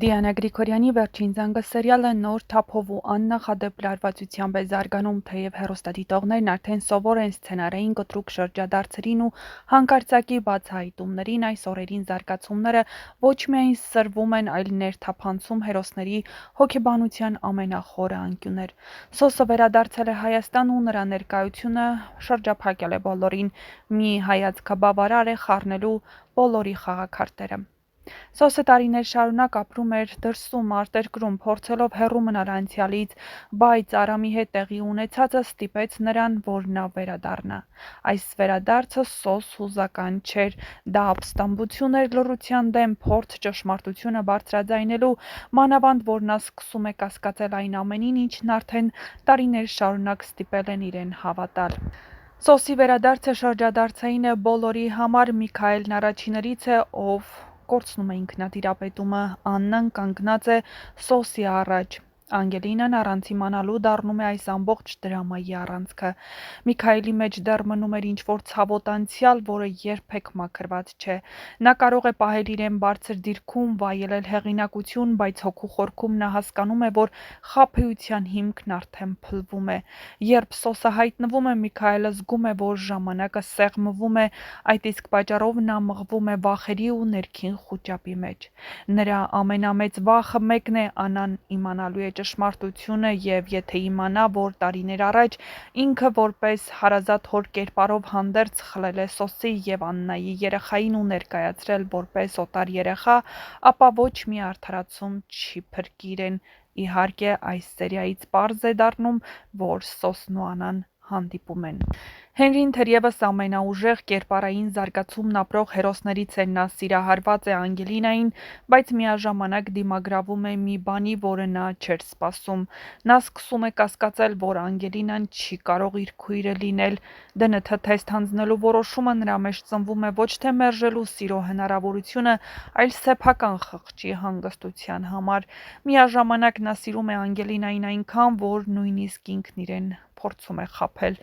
Դիանա Գրիգորյանի «Վերջին զանգը» սերիալը նոր թափով ու աննախադեպ լարվածությամբ է զարգանում, թեև հեռուստադիտողներն արդեն սովոր են սցենարային կտրուկ շրջադարձերին ու հանկարծակի բացահայտումներին, այս օրերին զարգացումները ոչ միայն սրվում են, այլ ներթափանցում հերոսների հոգեբանության ամենախորը անկյուններ։ Սոսը վերադարձել է Հայաստան ու նրա ներկայությունը շրջափակել է բոլորին, մի հայացքը բավարար է խառնելու բոլորի խաղաքարտերը։ Սոսը տարիներ շարունակ ապրում էր դրսում, արտերկրում, փորձելով հեռու մնալ անցյալից, բայց Արամի հետ տեղի ունեցածը ստիպեց նրան, որ նա վերադառնա։ Այս վերադարձը սոս հուզական չէր, դա ապստամբություն էր լռության դեմ, փորձ ճշմարտությունը բարձրաձայնելու, մանավանդ որ նա սկսում է կասկածել այն ամենին, ինչն արդեն տարիներ շարունակ ստիպել են իրեն հավատալ։ Սոսի վերադարձը շրջադարձային է բոլորի համար, Միքայելն առաջիններից է, ով կորցնում է ինքնատիրապետումը, Աննան կանգնած է Սոսի առաջ, Անգելինան առանց իմանալու դառնում է այս ամբողջ դրամայի առանցքը։ Միքայելի մեջ դեռ մնում էր ինչ-որ ցավոտ անցյալ, որը երբեք մաքրված չէ։ Նա կարող է պահել իրեն բարձր դիրքում, վայելել հեղինակություն, բայց հոգու խորքում նա հասկանում է, որ խաբեության հիմքն արդեն փլվում է։ Երբ Սոսը հայտնվում է, Միքայելը զգում է, որ ժամանակը սեղմվում է, այդ իսկ պատճառով նա մղվում է վախերի ու ներքին խուճապի մեջ։ Նրա ամենամեծ վախը մեկն է՝ Աննան իմանալու է ճշմարտությունը, և եթե իմանա, որ տարիներ առաջ ինքը որպես հարազատ հոր կերպարով հանդերձ խլել է Սոսի և Աննայի երեխային ու ներկայացրել որպես օտար երեխա, ապա ոչ մի արդարացում չի փրկի իրեն։ Իհարկե, այս սերիայից պարզ է դառնում, որ Սոսն ու Աննան հանդիպում են։ Հենրին թերևս ամենաուժեղ կերպարային զարգացումն ապրող հերոսներից է, նա սիրահարված է Անգելինային, բայց միաժամանակ դիմագրավում է մի բանի, որը նա չէր սպասում։ Նա սկսում է կասկածել, որ Անգելինան չի կարող իր քույրը լինել։ ԴՆԹ թեստ հանձնելու որոշումը նրա մեջ ծնվում է ոչ թե մերժելու սիրո հնարավորությունը, այլ սեփական խղճի հանգստության համար։ Միաժամանակ նա սիրում է Անգելինային այնքան, որ նույնիսկ ինքն իրեն փորձում է խաբել։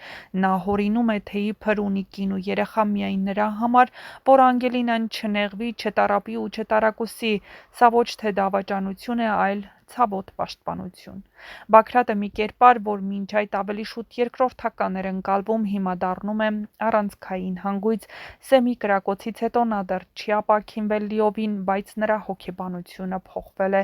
Նա հորինում է, թե իբր ունի կին ու երեխա միայն նրա համար, որ Անգելինան չնեղվի, չտառապի ու չտարակուսի։ Սա ոչ թե դավաճանություն է, այլ ցավոտ պաշտպանություն։ Բագրատը մի կերպար, որ մինչ այդ ավելի շուտ երկրորդական էր ընկալվում, հիմա դառնում է առանցքային հանգույց։ Սեմի կրակոցից հետո նա դեռ չի ապաքինվել լիովին, բայց նրա հոգեբանությունը փոխվել է։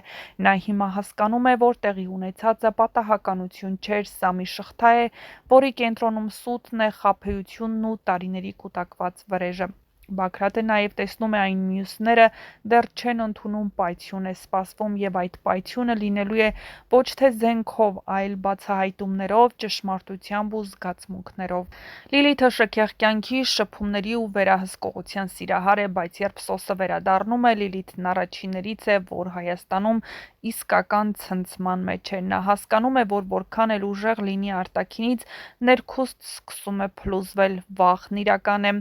Նա հիմա հասկանում է, որ տեղի ունեցածը պատահականություն չէր, սա մի շղթա է, որի կենտրոնում սուտն է, խաբեությունն ու տարիների կուտակված վրեժը։ Բագրատը նաև տեսնում է այն մյուսները դեռ չեն ընդունում, պայթյուն է սպասվում, և այդ պայթյունը լինելու է ոչ թե զենքով, այլ բացահայտումներով, ճշմարտությամբ ու զգացմունքներով։ Լիլիթը շքեղ կյանքի, շփումների ու վերահսկողության սիրահար է, բայց երբ Սոսը վերադառնում է, Լիլիթն առաջիններից է, որ Հայաստանում իսկական ցնցման մեջ է։ Նա հասկանում է, որ որքան էլ ուժեղ լինի արտաքինից, ներքուստ սկսում է փլուզվել, վախն իրական է։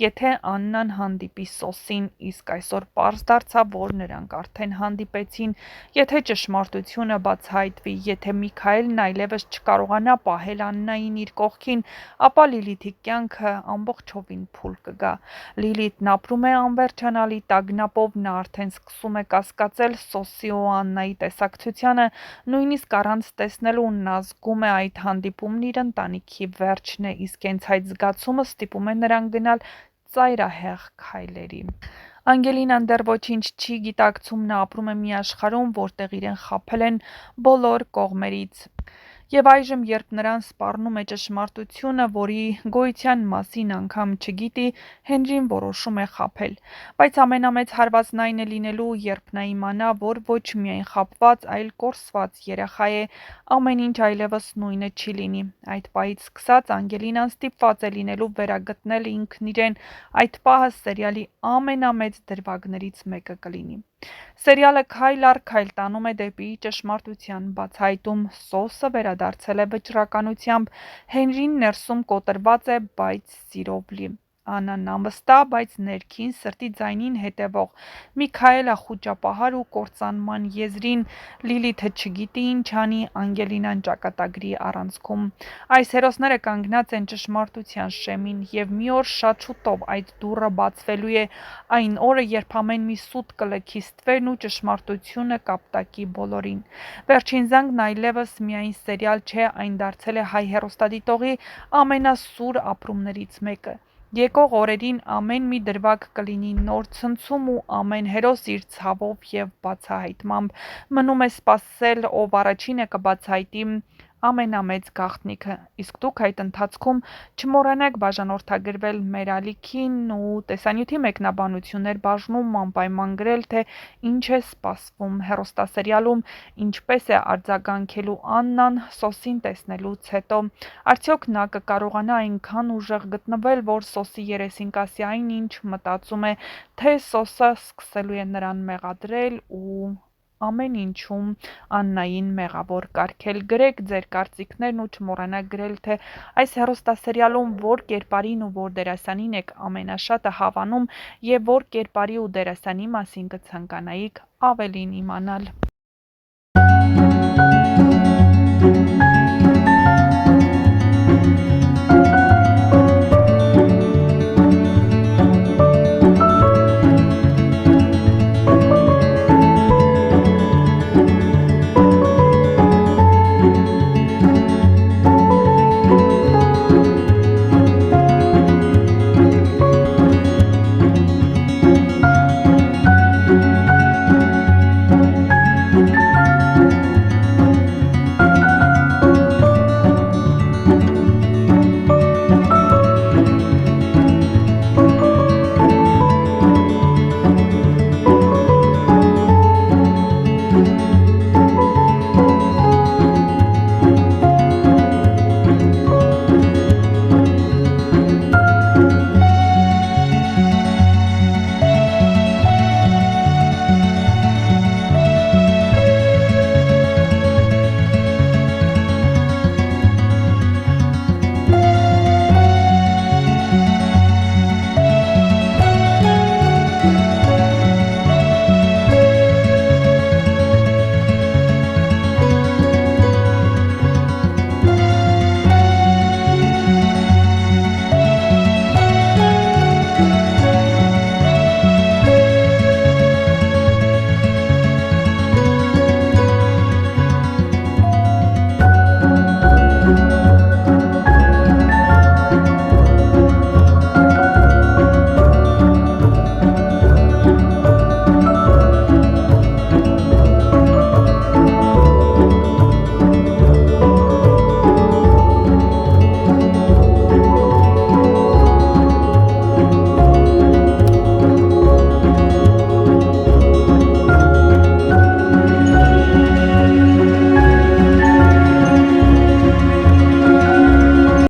Եթե Աննան հանդիպի Սոսին, իսկ այսօր պարզ դարձավ, որ նրանք արդեն հանդիպեցին, եթե ճշմարտությունը բացահայտվի, եթե Միքայելն այլևս չկարողանա պահել Աննային իր կողքին, ապա Լիլիթի կյանքը ամբողջովին փուլ կգա։ Լիլիթն ապրում է անվերջանալի տագնապով, նա արդեն սկսում է կասկածել Սոսի ու Աննայի տեսակցությանը, նույնիսկ առանց տեսնելու նա զգում է այդ հանդիպումն իր ընտանիքի վերջն է, իսկ հենց այդ զգացումը ստիպում է նրան գնալ ծայրահեղ քայլերի։ Անգելինան դեռ ոչինչ չի գիտակցում, նա ապրում է մի աշխարհում, որտեղ իրեն խաբել են բոլոր կողմերից։ Եվ այժմ, երբ նրան սպառնում է ճշմարտությունը, որի գոյության մասին անգամ չգիտի, Հենրին որոշում է խաբել։ Բայց ամենամեծ հարվածն այն է լինելու, երբ նա իմանա, որ ոչ միայն խաբված, այլ կորսված երեխա է, ամեն ինչ այլևս նույնը չի լինի։ Այդ պահից սկսած Անգելինան ստիպված է լինելու վերագտնել ինքն իրեն, այդ պահը սերիալի ամենամեծ դրվագներից մեկը կլինի։ Սերիալը քայլ առ քայլ տանում է դեպի ճշմարտության բացահայտում, Սոսը վերադարձել է վճռականությամբ, Հենրին ներսում կոտրված է, բայց սիրով լի։ Աննան անվստահ, բայց ներքին սրտի ձայնին հետևող, Միքայելը խուճապահար ու կործանման եզրին, Լիլիթը չգիտի ինչ անի, Անգելինան ճակատագրի առանցքում։ Այս հերոսները կանգնած են ճշմարտության շեմին, և մի օր շատ շուտով այդ դուռը բացվելու է, այն օրը, երբ ամեն մի սուտ կլքի ստվերն ու ճշմարտությունը կապտակի բոլորին։ Վերջին զանգն այլևս միայն սերիալ չէ, այն դարձել է հայ հեռուստադիտողի ամենասուր ապրումներից մեկը։ Եկող օրերին ամեն մի դրվագ կլինի նոր ցնցում ու ամեն հերոս իր ցավով և բացահայտմամբ։ Մնում է սպասել, ով առաջինը կբացահայտի ամենամեծ գաղտնիքը, իսկ դուք այդ ընթացքում չմոռանաք բաժանորդագրվել մեր ալիքին ու տեսանյութի մեկնաբանություններ բաժնում անպայման գրել, թե ինչ է սպասվում հեռուստասերիալում, ինչպես է արձագանքելու Աննան Սոսին տեսնելուց հետո։ Արդյոք նա կկարողանա այնքան ուժեղ գտնվել, որ Սոսի երեսին կասի այն, ինչ մտածում է, թե Սոսը սկսելու է նրան մեղադրել ու ամեն ինչում Աննային մեղավոր կարգել։ Գրեք ձեր կարծիքներն ու չմոռանաք գրել, թե այս հեռուստասերիալում որ կերպարին ու որ դերասանին եք ամենաշատը հավանում և որ կերպարի ու դերասանի մասին կցանկանայիք ավելին իմանալ։